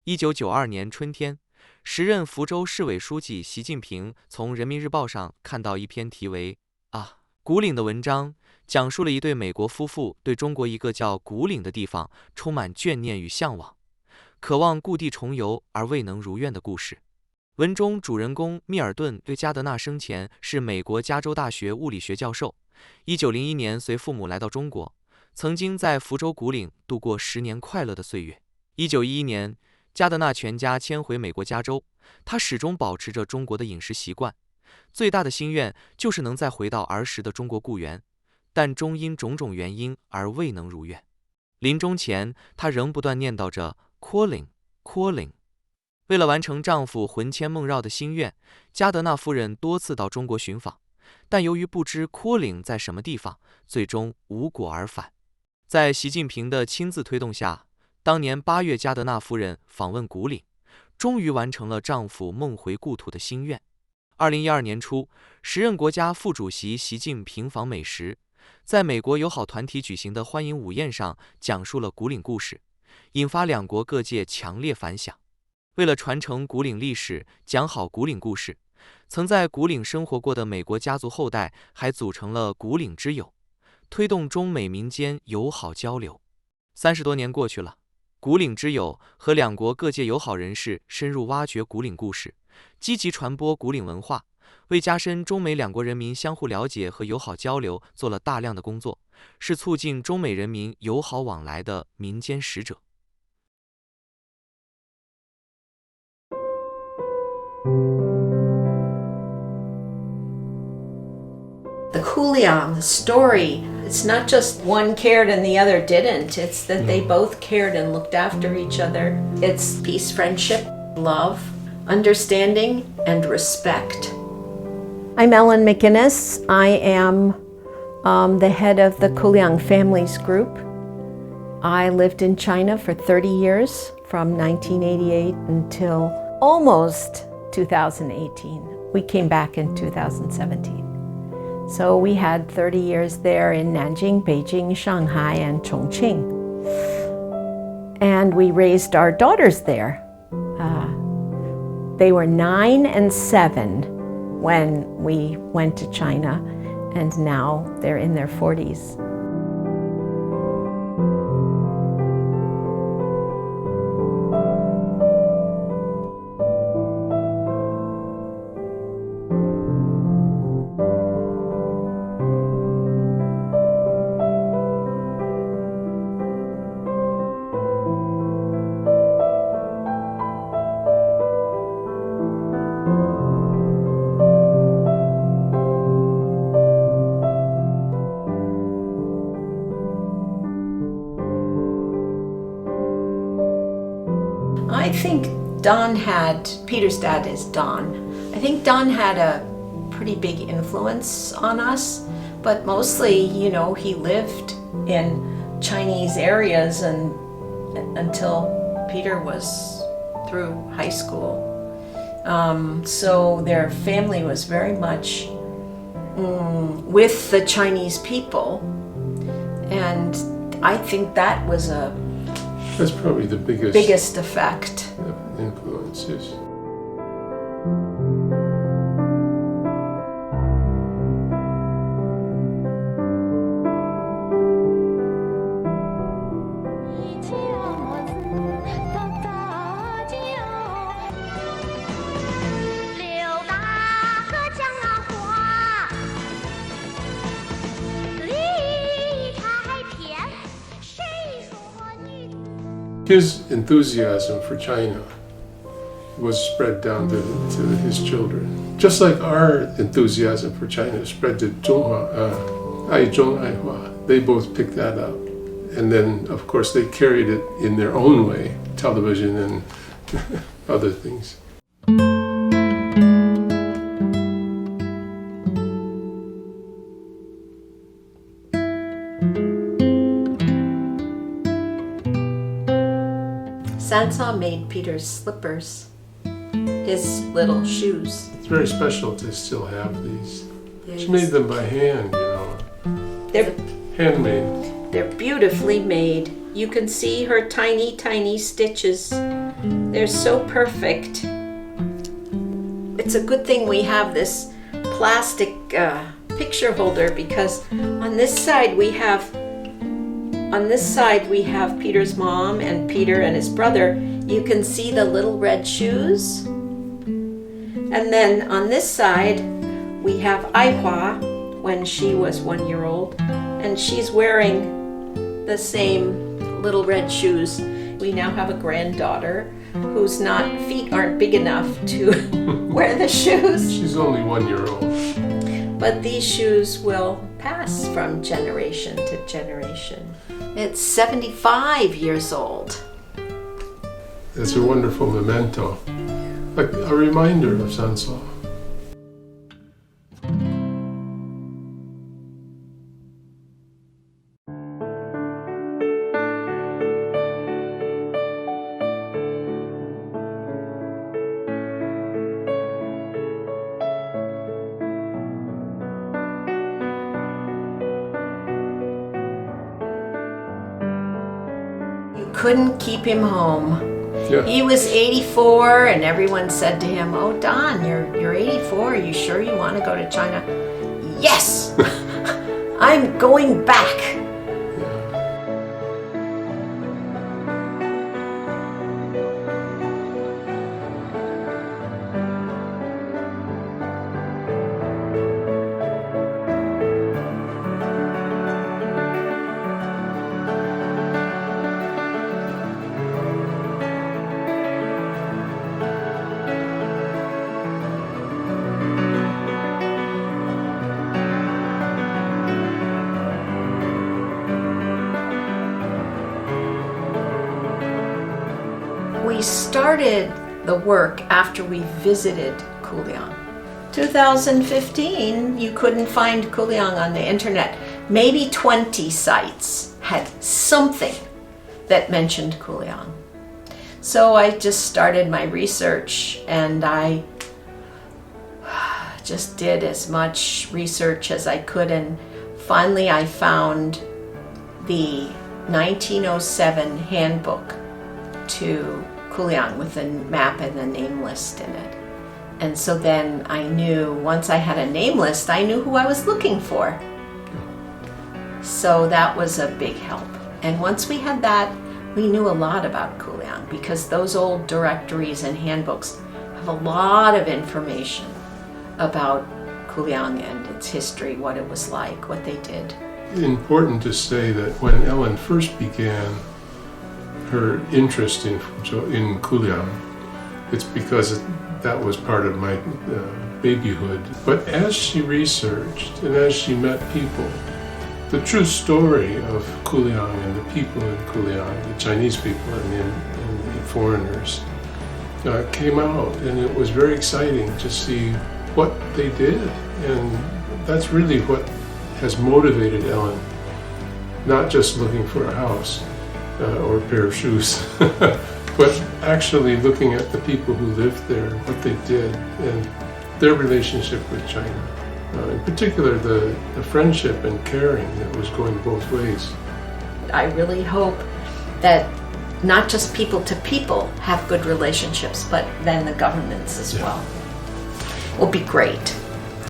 1992年春天，时任福州市委书记习近平从人民日报上看到一篇题为古岭的文章，讲述了一对美国夫妇对中国一个叫古岭的地方充满眷念与向往，渴望故地重游而未能如愿的故事。文中主人公密尔顿·对加德纳生前是美国加州大学物理学教授，1901年随父母来到中国，曾经在福州古岭度过10年快乐的岁月。1911年，加德纳全家迁回美国加州，他始终保持着中国的饮食习惯，最大的心愿就是能再回到儿时的中国故园，但终因种种原因而未能如愿。临终前，他仍不断念叨着 calling calling。 为了完成丈夫魂牵梦绕的心愿，加德纳夫人多次到中国寻访，但由于不知 calling 在什么地方，最终无果而返。在习近平的亲自推动下，当年8月加德纳夫人访问古岭，终于完成了丈夫梦回故土的心愿。2012年初，时任国家副主席习近平访美时，在美国友好团体举行的欢迎午宴上讲述了古岭故事，引发两国各界强烈反响。为了传承古岭历史，讲好古岭故事，曾在古岭生活过的美国家族后代还组成了古岭之友，推动中美民间友好交流。30多年过去了，古岭之友和两国各界友好人士深入挖掘古岭故事，积极传播古岭文化，为加深中美两国人民相互了解和友好交流做了大量的工作，是促进中美人民友好往来的民间使者。The Kuliang story, it's not just one cared and the other didn't. It's that they both cared and looked after each other. It's peace, friendship, love, understanding, and respect. I'm Ellen McInnes. I am the head of the Kuliang Families Group. I lived in China for 30 years, from 1988 until almost 2018. We came back in 2017. So we had 30 years there in Nanjing, Beijing, Shanghai, and Chongqing. And we raised our daughters there. They were 9 and 7 when we went to China, and now they're in their 40s. I think Peter's dad is Don. I think Don had a pretty big influence on us, but mostly, you know, he lived in Chinese areas until Peter was through high school. So their family was very much with the Chinese people, and I think that's probably the biggest effect. Influence, yes. His enthusiasm for China was spread down to his children. Just like our enthusiasm for China spread to Aizhong, Aihua. They both picked that up. And then, of course, they carried it in their own way, television and other things. Sansa made Peter's slippers, his little shoes. It's very special to still have these. Yes. She made them by hand, you know. They're handmade. They're beautifully made. You can see her tiny, tiny stitches. They're so perfect. It's a good thing we have this plastic picture holder, because on this side we have Peter's mom and Peter and his brother. You can see the little red shoes. And then on this side we have Aihua when she was 1 year old, and she's wearing the same little red shoes. We now have a granddaughter whose feet aren't big enough to wear the shoes. She's only 1 year old. But these shoes will pass from generation to generation. It's 75 years old. It's a wonderful memento, like a reminder of Sanso. Couldn't keep him home. Yeah. He was 84, and everyone said to him, "Oh, Don, you're 84. Are you sure you want to go to China?" Yes, I'm going back. We started the work after we visited Kuliang. 2015, you couldn't find Kuliang on the internet. Maybe 20 sites had something that mentioned Kuliang. So I just started my research, and I just did as much research as I could, and finally I found the 1907 handbook to Kuliang with the map and the name list in it. And so then I knew, once I had a name list, I knew who I was looking for. So that was a big help. And once we had that, we knew a lot about Kuliang, because those old directories and handbooks have a lot of information about Kuliang and its history, what it was like, what they did. Important to say that when Ellen first began her interest in Kuliang, it's because that was part of my babyhood. But as she researched and as she met people, the true story of Kuliang and the people in Kuliang, the Chinese people and the foreigners, came out, and it was very exciting to see what they did. And that's really what has motivated Ellen, not just looking for a house or a pair of shoes, but actually looking at the people who lived there, what they did, and their relationship with China. In particular, the friendship and caring that was going both ways. I really hope that not just people to people have good relationships, but then the governments as well. Will be great.